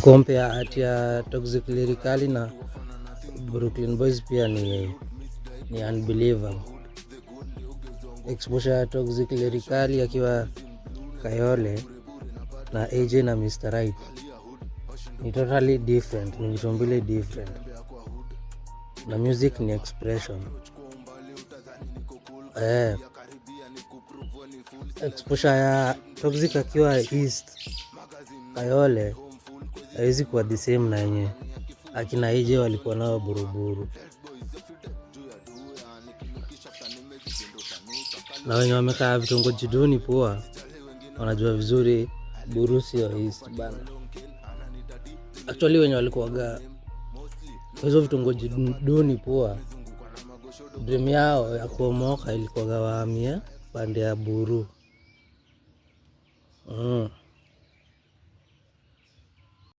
Compare ati ya Toxic Lyrically na Brooklyn Boys pia ni unbelievable. Exposure ya Toxic Lyrically akiwa Kayole na AJ na Mr. Right ni totally different, ni vitu mbili different. Na music ni expression. Exposure ya Toxic akiwa East Kayole haiwezi kuwa the same na yenye akina AJ walikuwa nao Buruburu. Na wenye wamekaa vitongoji duni poa wanajua vizuri Buru sio East bana. Actually wenye walikuwaga hizo vitongoji duni poa, dream yao ya kuomoka ilikuwaga wahamie pande ya Buru.